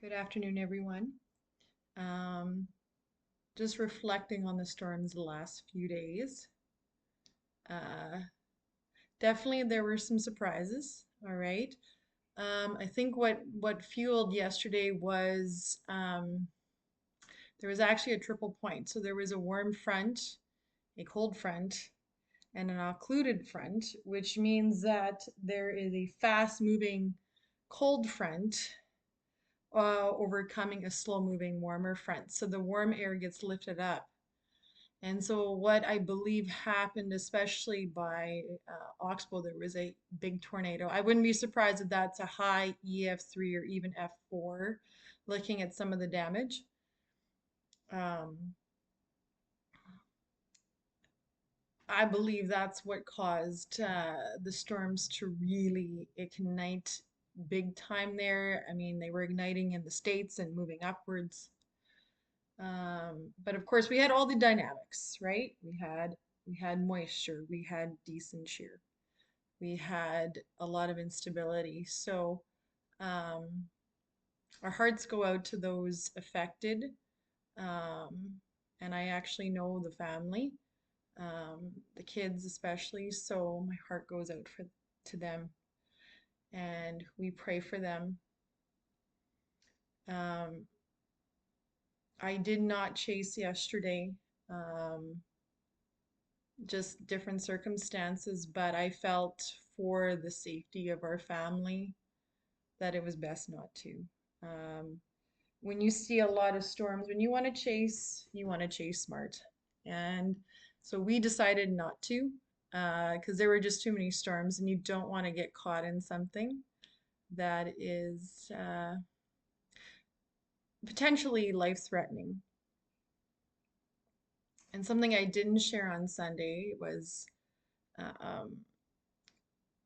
Good afternoon, everyone. Um, just reflecting on the storms the last few days. Uh, Definitely there were some surprises, all right. I think what fueled yesterday was there was actually a triple point. So there was a warm front, a cold front, and an occluded front, which means that there is a fast-moving cold front overcoming a slow-moving warmer front. So the warm air gets lifted up. And so what I believe happened, especially by Oxbow, there was a big tornado. I wouldn't be surprised if that's a high EF3 or even F4, looking at some of the damage. Um, I believe that's what caused the storms to really ignite big time there. I mean, they were igniting in the States and moving upwards. But of course, we had all the dynamics, right? We had moisture, we had decent shear, we had a lot of instability. So um, our hearts go out to those affected, um, and I actually know the family, the kids especially. So my heart goes out for to them, and we pray for them. Um, I did not chase yesterday. Um, just different circumstances, but I felt for the safety of our family that it was best not to. Um, when you see a lot of storms, when you want to chase smart. And so we decided not to because there were just too many storms, and you don't want to get caught in something that is potentially life-threatening. And something I didn't share on Sunday was um,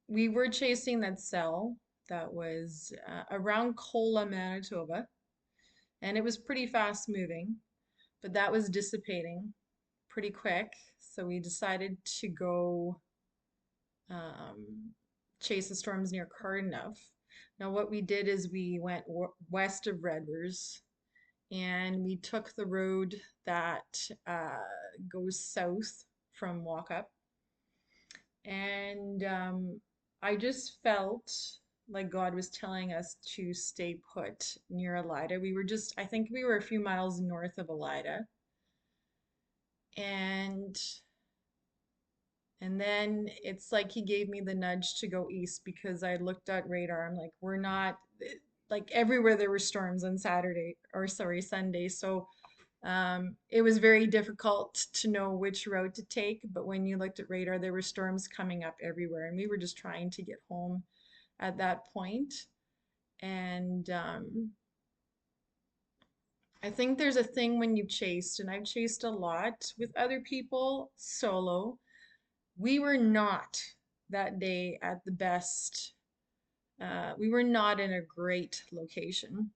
we were chasing that cell that was around Kola, Manitoba, and it was pretty fast moving, but that was dissipating pretty quick. So we decided to go um, chase the storms near Cardiff. Now, what we did is we went west of Redvers and we took the road that goes south from Walkup. And I just felt like God was telling us to stay put near Elida. I think we were a few miles north of Elida. And and then it's like he gave me the nudge to go east because I looked at radar. I'm like, we're not like everywhere there were storms on Saturday or sorry, Sunday. So it was very difficult to know which route to take, but when you looked at radar, there were storms coming up everywhere, and we were just trying to get home at that point. And I think there's a thing when you've chased, and I've chased a lot with other people solo. We were not that day at the best. We were not in a great location.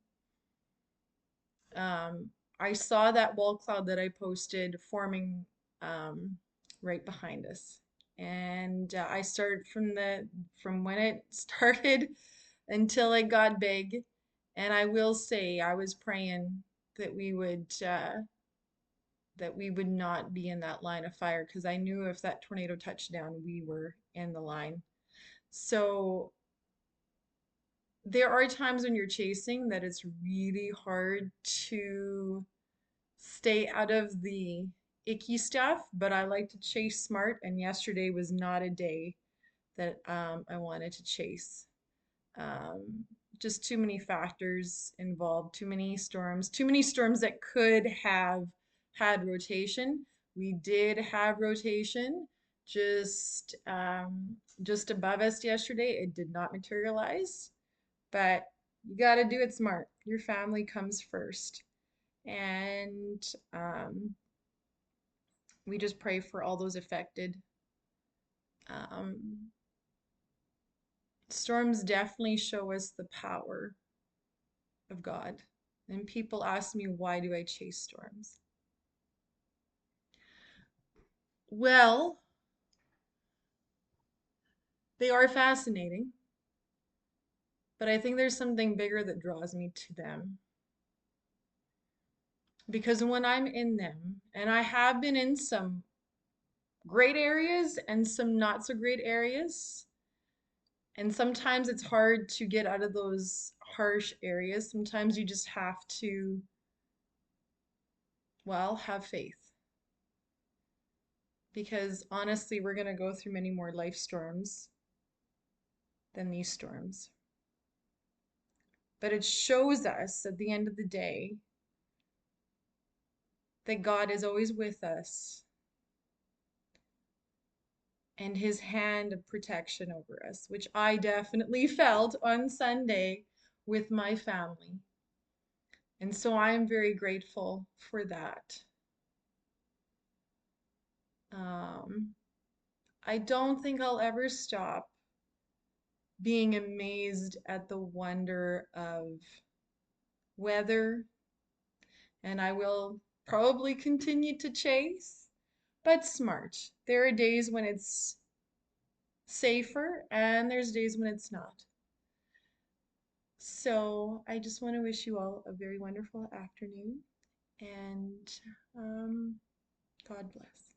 Um, I saw that wall cloud that I posted forming um, right behind us. And I started from when it started until it got big. And I will say I was praying that we would not be in that line of fire because I knew if that tornado touched down, we were in the line. So there are times when you're chasing that it's really hard to stay out of the icky stuff, but I like to chase smart, and yesterday was not a day that I wanted to chase. Um, just too many factors involved, too many storms that could have had rotation. We did have rotation just above us yesterday. It did not materialize, but you got to do it smart. Your family comes first. And we just pray for all those affected. Um, Storms definitely show us the power of God. And people ask me, why do I chase storms? Well, they are fascinating, but I think there's something bigger that draws me to them. because when I'm in them, and I have been in some great areas and some not so great areas, and sometimes it's hard to get out of those harsh areas. Sometimes you just have to, well, have faith. Because honestly, we're going to go through many more life storms than these storms. But it shows us at the end of the day that God is always with us and his hand of protection over us, which I definitely felt on Sunday with my family. And so I am very grateful for that. Um, I don't think I'll ever stop being amazed at the wonder of weather, and I will probably continue to chase, but smart. There are days when it's safer, and there's days when it's not. So I just want to wish you all a very wonderful afternoon, and God bless.